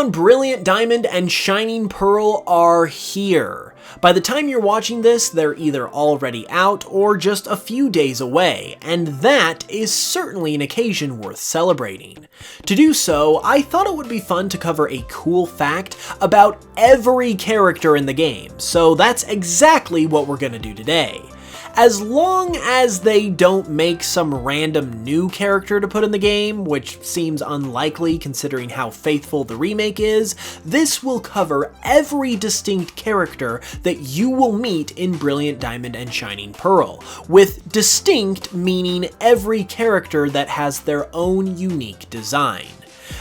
Pokemon Brilliant Diamond and Shining Pearl are here. By the time you're watching this, they're either already out or just a few days away, and that is certainly an occasion worth celebrating. To do so, I thought it would be fun to cover a cool fact about every character in the game, so that's exactly what we're gonna do today. As long as they don't make some random new character to put in the game, which seems unlikely considering how faithful the remake is, this will cover every distinct character that you will meet in Brilliant Diamond and Shining Pearl, with distinct meaning every character that has their own unique design.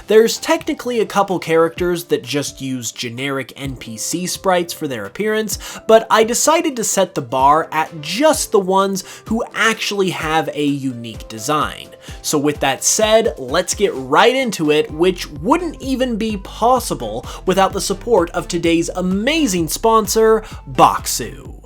There's technically a couple characters that just use generic NPC sprites for their appearance, but I decided to set the bar at just the ones who actually have a unique design. So with that said, let's get right into it, which wouldn't even be possible without the support of today's amazing sponsor, Boxu.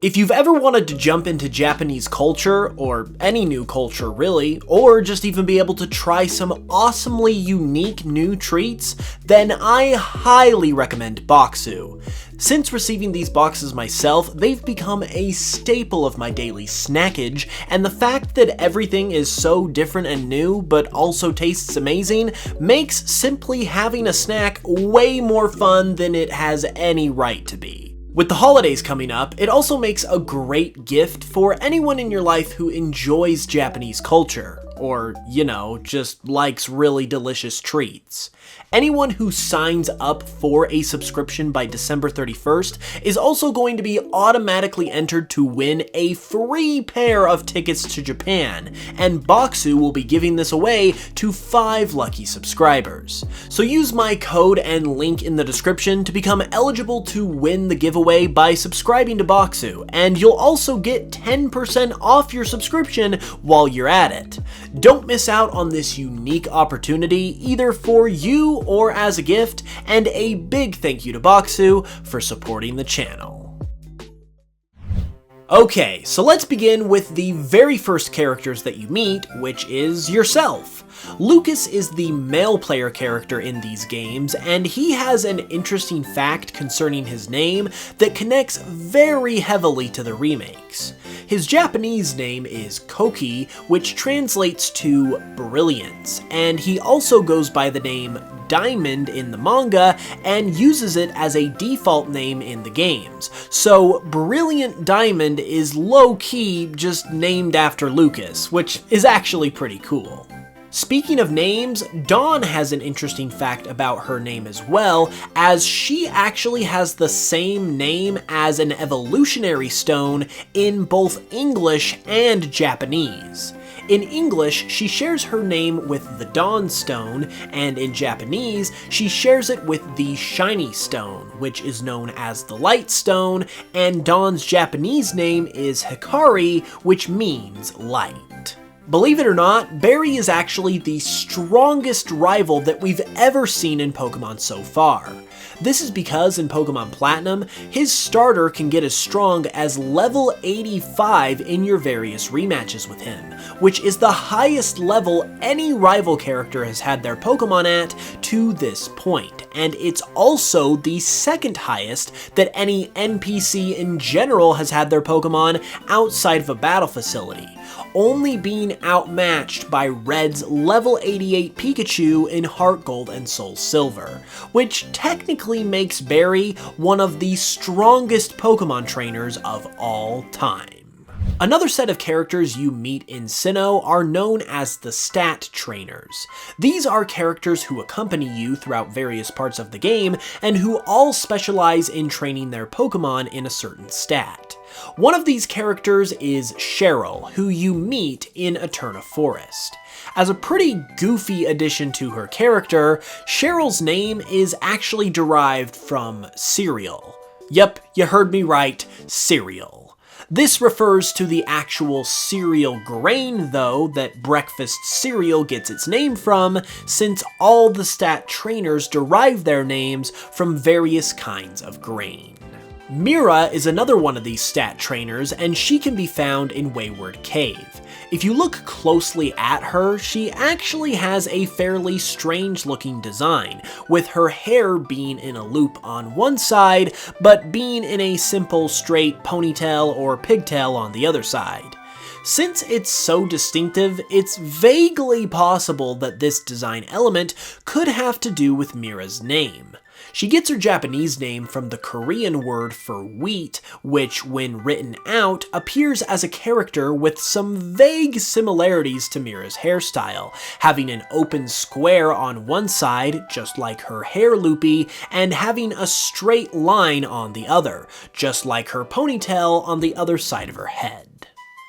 If you've ever wanted to jump into Japanese culture, or any new culture really, or just even be able to try some awesomely unique new treats, then I highly recommend Boxu. Since receiving these boxes myself, they've become a staple of my daily snackage, and the fact that everything is so different and new, but also tastes amazing, makes simply having a snack way more fun than it has any right to be. With the holidays coming up, it also makes a great gift for anyone in your life who enjoys Japanese culture, or, you know, just likes really delicious treats. Anyone who signs up for a subscription by December 31st is also going to be automatically entered to win a free pair of tickets to Japan, and Boxu will be giving this away to 5 lucky subscribers. So use my code and link in the description to become eligible to win the giveaway by subscribing to Boxu, and you'll also get 10% off your subscription while you're at it. Don't miss out on this unique opportunity, either for you or as a gift, and a big thank you to Boxu for supporting the channel. Okay, so let's begin with the very first characters that you meet, which is yourself. Lucas is the male player character in these games, and he has an interesting fact concerning his name that connects very heavily to the remakes. His Japanese name is Koki, which translates to brilliance, and he also goes by the name Diamond in the manga and uses it as a default name in the games. So Brilliant Diamond is low-key just named after Lucas, which is actually pretty cool. Speaking of names, Dawn has an interesting fact about her name as well, as she actually has the same name as an evolutionary stone in both English and Japanese. In English, she shares her name with the Dawn Stone, and in Japanese, she shares it with the Shiny Stone, which is known as the Light Stone, and Dawn's Japanese name is Hikari, which means light. Believe it or not, Barry is actually the strongest rival that we've ever seen in Pokemon so far. This is because in Pokemon Platinum, his starter can get as strong as level 85 in your various rematches with him, which is the highest level any rival character has had their Pokemon at to this point, and it's also the second highest that any NPC in general has had their Pokemon outside of a battle facility, only being outmatched by Red's level 88 Pikachu in Heart Gold and Soul Silver, which technically makes Barry one of the strongest Pokemon trainers of all time. Another set of characters you meet in Sinnoh are known as the Stat Trainers. These are characters who accompany you throughout various parts of the game and who all specialize in training their Pokemon in a certain stat. One of these characters is Cheryl, who you meet in Eterna Forest. As a pretty goofy addition to her character, Cheryl's name is actually derived from cereal. Yep, you heard me right, cereal. This refers to the actual cereal grain, though, that breakfast cereal gets its name from, since all the stat trainers derive their names from various kinds of grain. Mira is another one of these stat trainers, and she can be found in Wayward Cave. If you look closely at her, she actually has a fairly strange looking design, with her hair being in a loop on one side, but being in a simple straight ponytail or pigtail on the other side. Since it's so distinctive, it's vaguely possible that this design element could have to do with Mira's name. She gets her Japanese name from the Korean word for wheat, which, when written out, appears as a character with some vague similarities to Mira's hairstyle, having an open square on one side, just like her hair loopy, and having a straight line on the other, just like her ponytail on the other side of her head.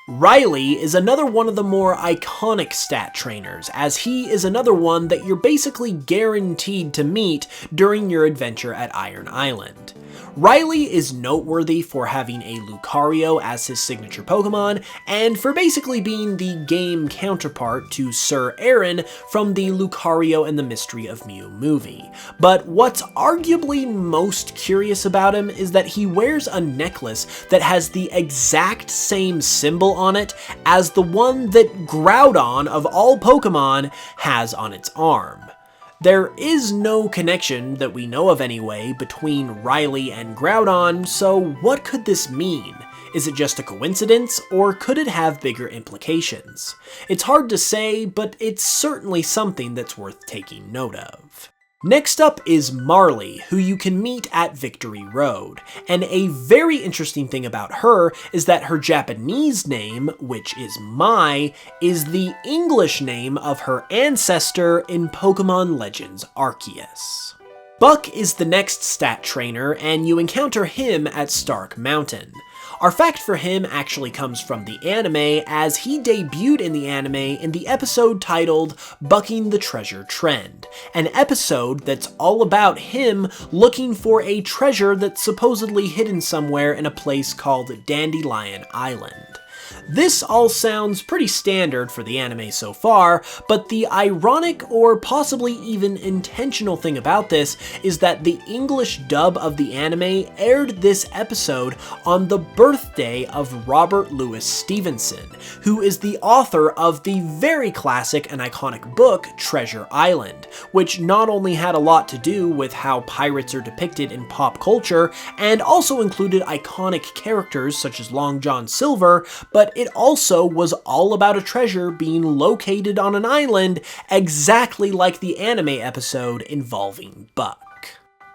Riley is another one of the more iconic stat trainers, as he is another one that you're basically guaranteed to meet during your adventure at Iron Island. Riley is noteworthy for having a Lucario as his signature Pokemon, and for basically being the game counterpart to Sir Aaron from the Lucario and the Mystery of Mew movie. But what's arguably most curious about him is that he wears a necklace that has the exact same symbol on it as the one that Groudon of all Pokemon has on its arm. There is no connection, that we know of anyway, between Riley and Groudon, so what could this mean? Is it just a coincidence, or could it have bigger implications? It's hard to say, but it's certainly something that's worth taking note of. Next up is Marley, who you can meet at Victory Road, and a very interesting thing about her is that her Japanese name, which is Mai, is the English name of her ancestor in Pokemon Legends Arceus. Buck is the next stat trainer, and you encounter him at Stark Mountain. Our fact for him actually comes from the anime, as he debuted in the anime in the episode titled Bucking the Treasure Trend, an episode that's all about him looking for a treasure that's supposedly hidden somewhere in a place called Dandelion Island. This all sounds pretty standard for the anime so far, but the ironic or possibly even intentional thing about this is that the English dub of the anime aired this episode on the birthday of Robert Louis Stevenson, who is the author of the very classic and iconic book Treasure Island, which not only had a lot to do with how pirates are depicted in pop culture, and also included iconic characters such as Long John Silver, but it also was all about a treasure being located on an island, exactly like the anime episode involving Buck.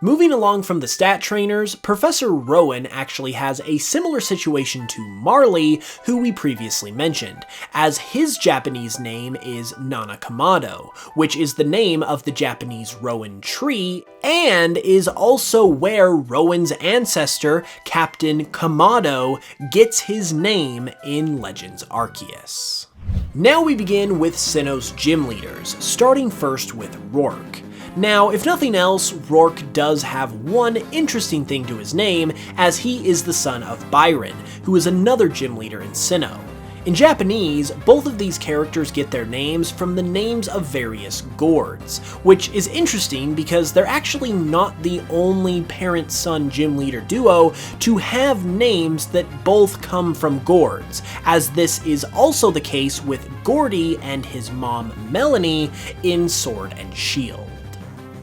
Moving along from the stat trainers, Professor Rowan actually has a similar situation to Marley, who we previously mentioned, as his Japanese name is Nanakamado, which is the name of the Japanese Rowan tree, and is also where Rowan's ancestor, Captain Kamado, gets his name in Legends Arceus. Now we begin with Sinnoh's gym leaders, starting first with Rourke. Now, if nothing else, Rourke does have one interesting thing to his name, as he is the son of Byron, who is another gym leader in Sinnoh. In Japanese, both of these characters get their names from the names of various gourds, which is interesting because they're actually not the only parent-son gym leader duo to have names that both come from gourds, as this is also the case with Gordy and his mom Melanie in Sword and Shield.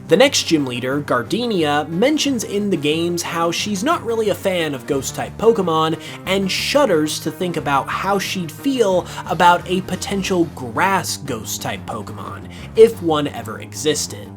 The next gym leader, Gardenia, mentions in the games how she's not really a fan of ghost-type Pokemon and shudders to think about how she'd feel about a potential grass ghost-type Pokemon, if one ever existed.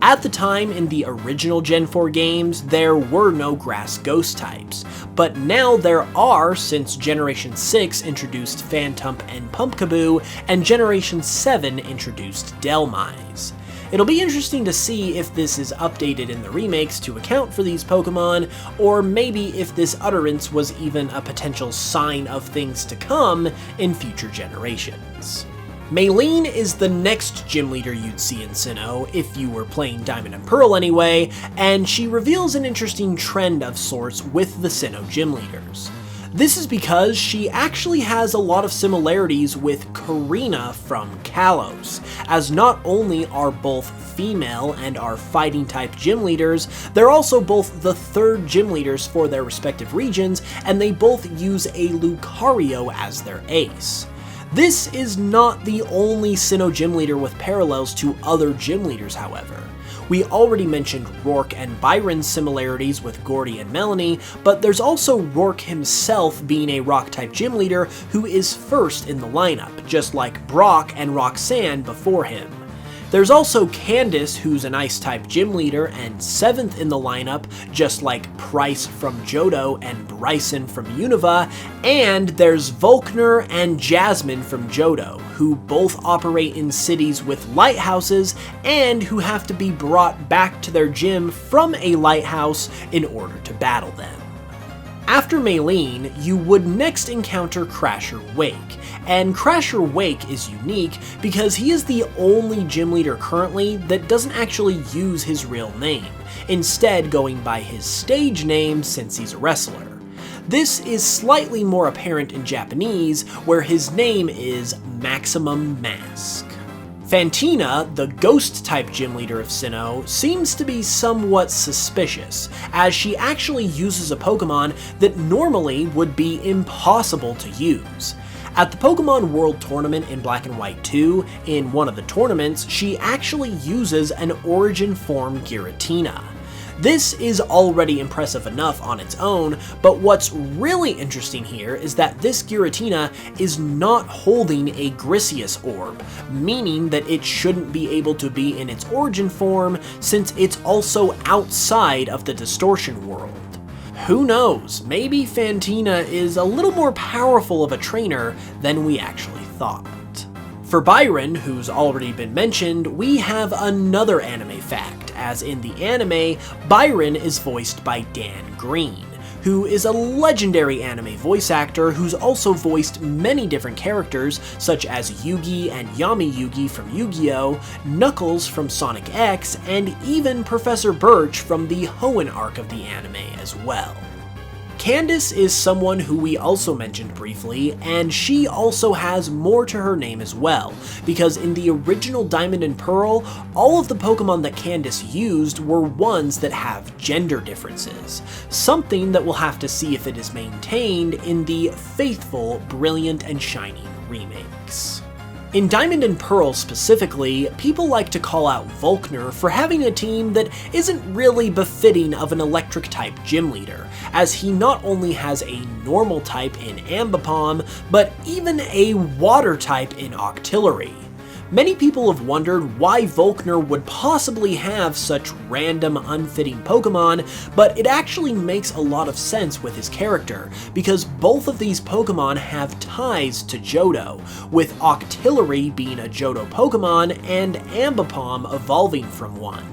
At the time in the original Gen 4 games, there were no grass ghost types, but now there are since Generation 6 introduced Phantump and Pumpkaboo, and Generation 7 introduced Dhelmise. It'll be interesting to see if this is updated in the remakes to account for these Pokemon, or maybe if this utterance was even a potential sign of things to come in future generations. Maylene is the next gym leader you'd see in Sinnoh, if you were playing Diamond and Pearl anyway, and she reveals an interesting trend of sorts with the Sinnoh gym leaders. This is because she actually has a lot of similarities with Karina from Kalos, as not only are both female and are fighting type gym leaders, they're also both the third gym leaders for their respective regions, and they both use a Lucario as their ace. This is not the only Sinnoh gym leader with parallels to other gym leaders, however. We already mentioned Rourke and Byron's similarities with Gordy and Melanie, but there's also Rourke himself being a rock-type gym leader who is first in the lineup, just like Brock and Roxanne before him. There's also Candace, who's an Ice-type gym leader and 7th in the lineup, just like Price from Johto and Bryson from Unova, and there's Volkner and Jasmine from Johto, who both operate in cities with lighthouses and who have to be brought back to their gym from a lighthouse in order to battle them. After Maylene, you would next encounter Crasher Wake, and Crasher Wake is unique because he is the only gym leader currently that doesn't actually use his real name, instead going by his stage name since he's a wrestler. This is slightly more apparent in Japanese, where his name is Maximum Mask. Fantina, the ghost-type gym leader of Sinnoh, seems to be somewhat suspicious, as she actually uses a Pokémon that normally would be impossible to use. At the Pokémon World Tournament in Black and White 2, in one of the tournaments, she actually uses an Origin form Giratina. This is already impressive enough on its own, but what's really interesting here is that this Giratina is not holding a Grisius orb, meaning that it shouldn't be able to be in its origin form since it's also outside of the distortion world. Who knows, maybe Fantina is a little more powerful of a trainer than we actually thought. For Byron, who's already been mentioned, we have another anime fact, as in the anime, Byron is voiced by Dan Green, who is a legendary anime voice actor who's also voiced many different characters such as Yugi and Yami Yugi from Yu-Gi-Oh!, Knuckles from Sonic X, and even Professor Birch from the Hoenn arc of the anime as well. Candace is someone who we also mentioned briefly, and she also has more to her name as well, because in the original Diamond and Pearl, all of the Pokemon that Candace used were ones that have gender differences, something that we'll have to see if it is maintained in the faithful Brilliant and Shining remakes. In Diamond and Pearl specifically, people like to call out Volkner for having a team that isn't really befitting of an electric-type gym leader, as he not only has a normal type in Ambipom, but even a water type in Octillery. Many people have wondered why Volkner would possibly have such random, unfitting Pokemon, but it actually makes a lot of sense with his character, because both of these Pokemon have ties to Johto, with Octillery being a Johto Pokemon and Ambipom evolving from one.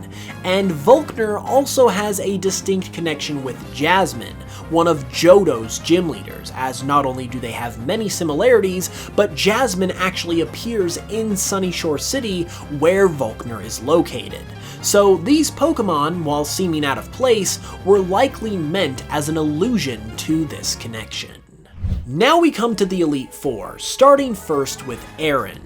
And Volkner also has a distinct connection with Jasmine, one of Johto's gym leaders, as not only do they have many similarities, but Jasmine actually appears in Sunyshore City, where Volkner is located. So these Pokemon, while seeming out of place, were likely meant as an allusion to this connection. Now we come to the Elite Four, starting first with Aaron.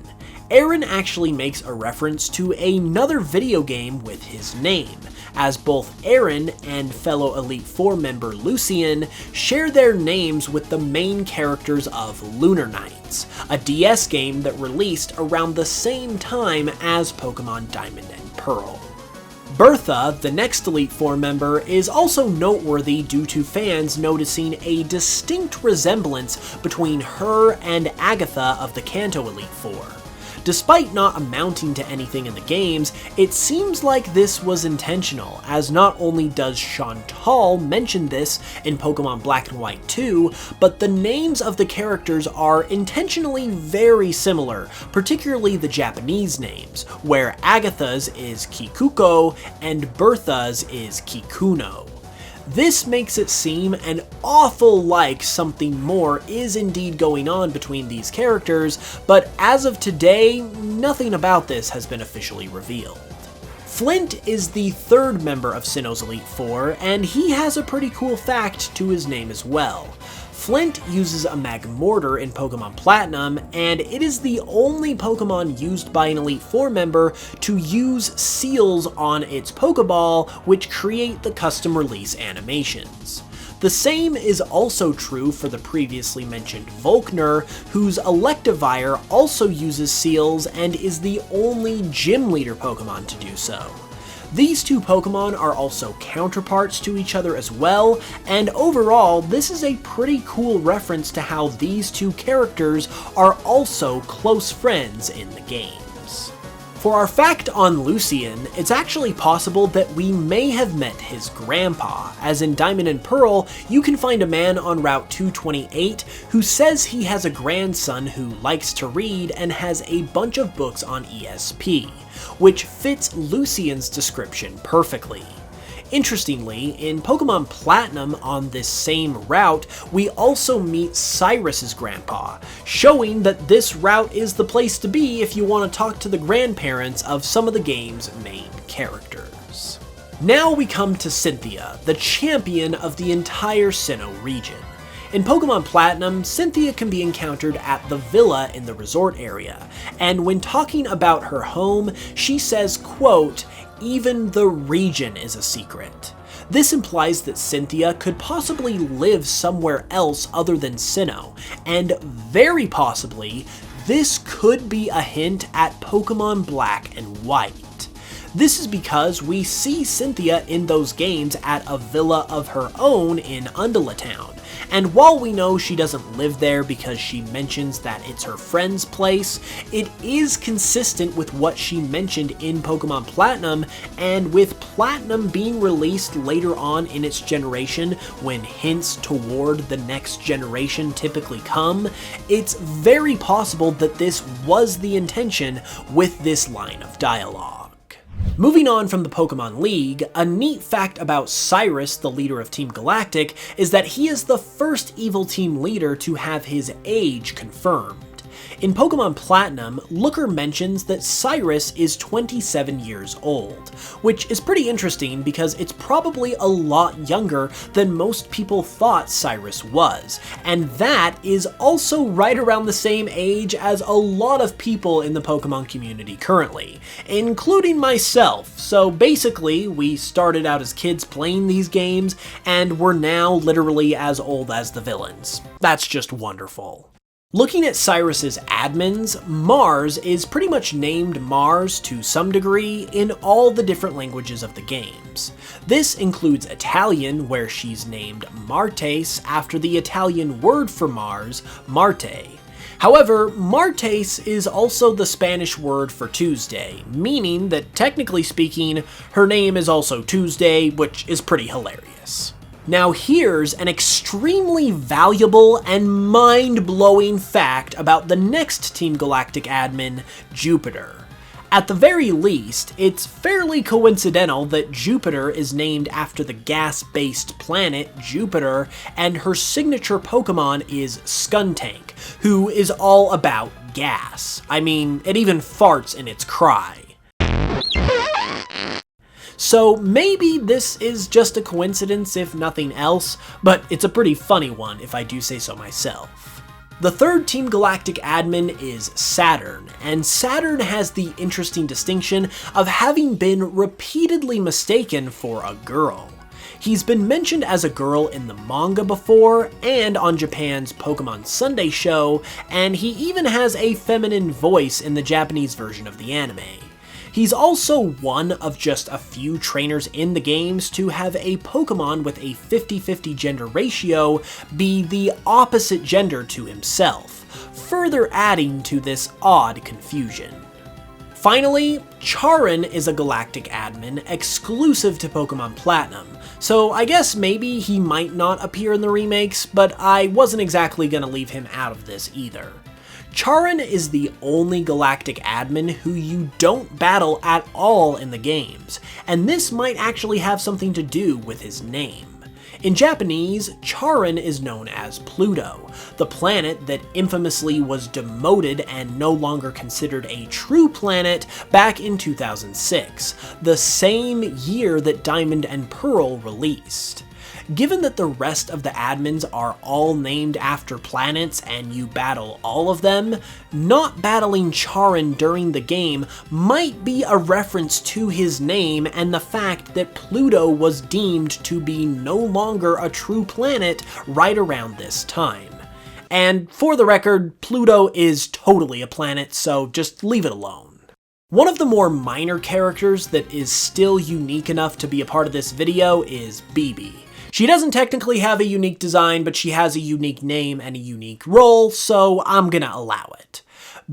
Aaron actually makes a reference to another video game with his name, as both Aaron and fellow Elite Four member Lucian share their names with the main characters of Lunar Knights, a DS game that released around the same time as Pokemon Diamond and Pearl. Bertha, the next Elite Four member, is also noteworthy due to fans noticing a distinct resemblance between her and Agatha of the Kanto Elite Four. Despite not amounting to anything in the games, it seems like this was intentional, as not only does Chantal mention this in Pokemon Black and White 2, but the names of the characters are intentionally very similar, particularly the Japanese names, where Agatha's is Kikuko and Bertha's is Kikuno. This makes it seem an awful like something more is indeed going on between these characters, but as of today, nothing about this has been officially revealed. Flint is the third member of Sinnoh's Elite Four, and he has a pretty cool fact to his name as well. Flint uses a Magmortar in Pokemon Platinum, and it is the only Pokemon used by an Elite Four member to use seals on its Pokeball, which create the custom release animations. The same is also true for the previously mentioned Volkner, whose Electivire also uses seals and is the only Gym Leader Pokemon to do so. These two Pokemon are also counterparts to each other as well, and overall, this is a pretty cool reference to how these two characters are also close friends in the games. For our fact on Lucian, it's actually possible that we may have met his grandpa, as in Diamond and Pearl, you can find a man on Route 228 who says he has a grandson who likes to read and has a bunch of books on ESP, which fits Lucian's description perfectly. Interestingly, in Pokemon Platinum on this same route, we also meet Cyrus's grandpa, showing that this route is the place to be if you want to talk to the grandparents of some of the game's main characters. Now we come to Cynthia, the champion of the entire Sinnoh region. In Pokemon Platinum, Cynthia can be encountered at the villa in the resort area, and when talking about her home, she says, quote, "Even the region is a secret." This implies that Cynthia could possibly live somewhere else other than Sinnoh, and very possibly, this could be a hint at Pokemon Black and White. This is because we see Cynthia in those games at a villa of her own in Undula Town, and while we know she doesn't live there because she mentions that it's her friend's place, it is consistent with what she mentioned in Pokemon Platinum, and with Platinum being released later on in its generation when hints toward the next generation typically come, it's very possible that this was the intention with this line of dialogue. Moving on from the Pokemon League, a neat fact about Cyrus, the leader of Team Galactic, is that he is the first evil team leader to have his age confirmed. In Pokemon Platinum, Looker mentions that Cyrus is 27 years old, which is pretty interesting because it's probably a lot younger than most people thought Cyrus was, and that is also right around the same age as a lot of people in the Pokemon community currently, including myself. So basically, we started out as kids playing these games, and we're now literally as old as the villains. That's just wonderful. Looking at Cyrus's admins, Mars is pretty much named Mars to some degree in all the different languages of the games. This includes Italian, where she's named Martes after the Italian word for Mars, Marte. However, Martes is also the Spanish word for Tuesday, meaning that technically speaking, her name is also Tuesday, which is pretty hilarious. Now here's an extremely valuable and mind-blowing fact about the next Team Galactic admin, Jupiter. At the very least, it's fairly coincidental that Jupiter is named after the gas-based planet Jupiter, and her signature Pokemon is Skuntank, who is all about gas. I mean, it even farts in its cry. So maybe this is just a coincidence if nothing else, but it's a pretty funny one if I do say so myself. The third Team Galactic admin is Saturn, and Saturn has the interesting distinction of having been repeatedly mistaken for a girl. He's been mentioned as a girl in the manga before, and on Japan's Pokemon Sunday show, and he even has a feminine voice in the Japanese version of the anime. He's also one of just a few trainers in the games to have a Pokemon with a 50-50 gender ratio be the opposite gender to himself, further adding to this odd confusion. Finally, Charon is a Galactic admin exclusive to Pokemon Platinum, so I guess maybe he might not appear in the remakes, but I wasn't exactly gonna leave him out of this either. Charon is the only Galactic admin who you don't battle at all in the games, and this might actually have something to do with his name. In Japanese, Charon is known as Pluto, the planet that infamously was demoted and no longer considered a true planet back in 2006, the same year that Diamond and Pearl released. Given that the rest of the admins are all named after planets and you battle all of them, not battling Charon during the game might be a reference to his name and the fact that Pluto was deemed to be no longer a true planet right around this time. And for the record, Pluto is totally a planet, so just leave it alone. One of the more minor characters that is still unique enough to be a part of this video is Bibi. She doesn't technically have a unique design, but she has a unique name and a unique role, so I'm gonna allow it.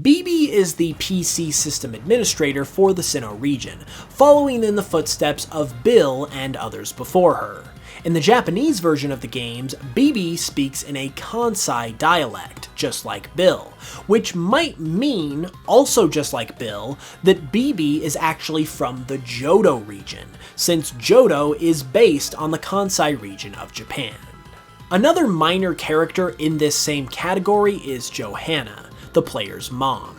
Bibi is the PC system administrator for the Sinnoh region, following in the footsteps of Bill and others before her. In the Japanese version of the games, Bibi speaks in a Kansai dialect, just like Bill, which might mean, also just like Bill, that Bibi is actually from the Johto region, since Johto is based on the Kansai region of Japan. Another minor character in this same category is Hanna, the player's mom.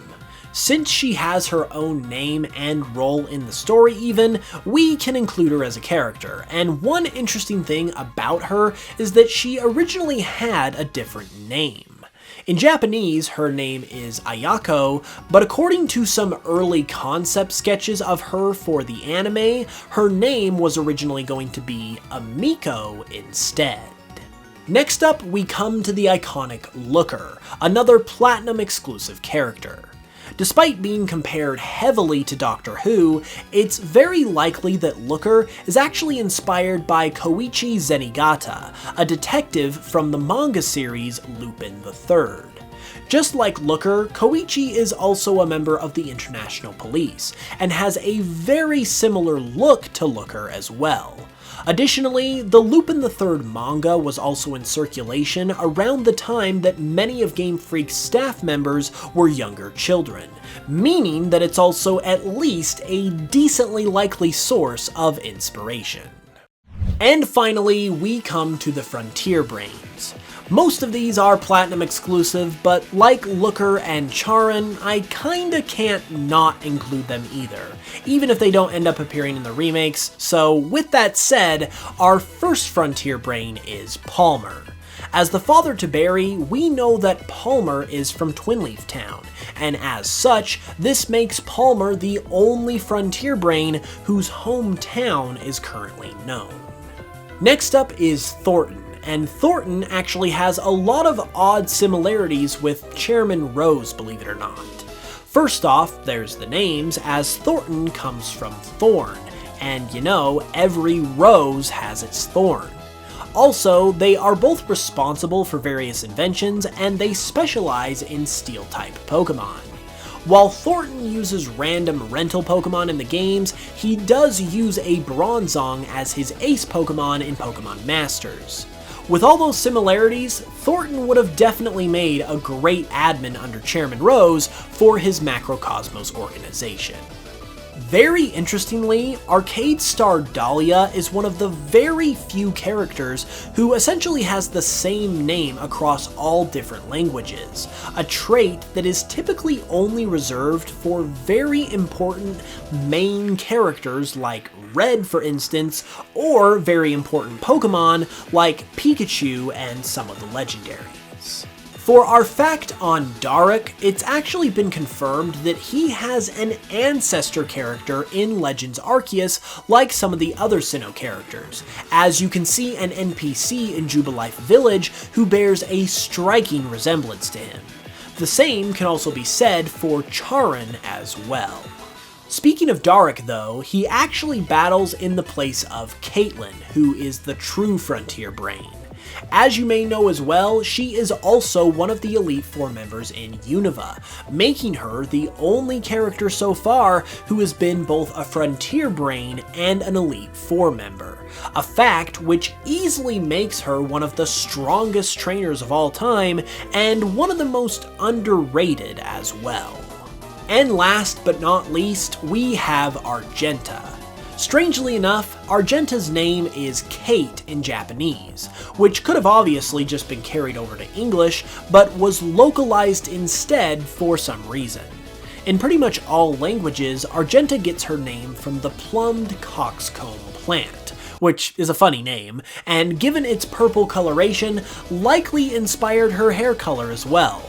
Since she has her own name and role in the story even, we can include her as a character, and one interesting thing about her is that she originally had a different name. In Japanese, her name is Ayako, but according to some early concept sketches of her for the anime, her name was originally going to be Amiko instead. Next up, we come to the iconic Looker, another Platinum exclusive character. Despite being compared heavily to Doctor Who, it's very likely that Looker is actually inspired by Koichi Zenigata, a detective from the manga series Lupin III. Just like Looker, Koichi is also a member of the International Police, and has a very similar look to Looker as well. Additionally, the Lupin III manga was also in circulation around the time that many of Game Freak's staff members were younger children, meaning that it's also at least a decently likely source of inspiration. And finally, we come to the Frontier Brains. Most of these are Platinum exclusive, but like Looker and Charon, I kinda can't not include them either, even if they don't end up appearing in the remakes. So with that said, our first Frontier Brain is Palmer. As the father to Barry, we know that Palmer is from Twinleaf Town, and as such, this makes Palmer the only Frontier Brain whose hometown is currently known. Next up is Thornton. And Thornton actually has a lot of odd similarities with Chairman Rose, believe it or not. First off, there's the names, as Thornton comes from Thorn, and you know, every rose has its thorn. Also, they are both responsible for various inventions, and they specialize in Steel-type Pokémon. While Thornton uses random rental Pokémon in the games, he does use a Bronzong as his ace Pokémon in Pokémon Masters. With all those similarities, Thornton would have definitely made a great admin under Chairman Rose for his Macrocosmos organization. Very interestingly, arcade star Dahlia is one of the very few characters who essentially has the same name across all different languages, a trait that is typically only reserved for very important main characters like Red, for instance, or very important Pokemon like Pikachu and some of the legendaries. For our fact on Daryk, it's actually been confirmed that he has an ancestor character in Legends Arceus like some of the other Sinnoh characters, as you can see an NPC in Jubilife Village who bears a striking resemblance to him. The same can also be said for Charon as well. Speaking of Daryk though, he actually battles in the place of Caitlyn, who is the true Frontier Brain. As you may know as well, she is also one of the Elite Four members in Unova, making her the only character so far who has been both a Frontier Brain and an Elite Four member, a fact which easily makes her one of the strongest trainers of all time, and one of the most underrated as well. And last but not least, we have Argenta. Strangely enough, Argenta's name is Kate in Japanese, which could have obviously just been carried over to English, but was localized instead for some reason. In pretty much all languages, Argenta gets her name from the plumbed coxcomb plant, which is a funny name, and given its purple coloration, likely inspired her hair color as well.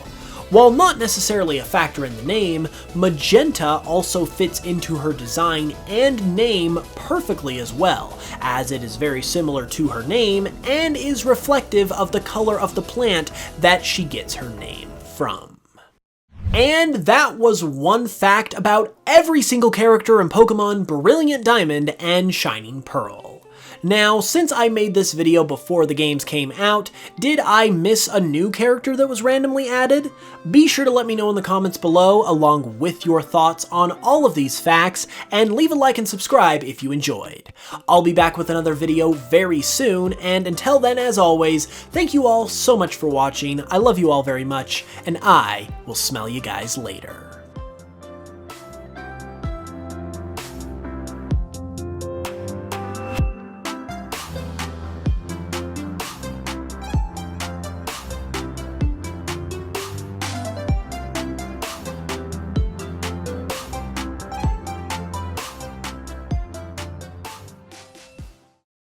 While not necessarily a factor in the name, magenta also fits into her design and name perfectly as well, as it is very similar to her name and is reflective of the color of the plant that she gets her name from. And that was one fact about every single character in Pokémon Brilliant Diamond and Shining Pearl. Now, since I made this video before the games came out, did I miss a new character that was randomly added? Be sure to let me know in the comments below along with your thoughts on all of these facts, and leave a like and subscribe if you enjoyed. I'll be back with another video very soon, and until then, as always, thank you all so much for watching, I love you all very much, and I will smell you guys later.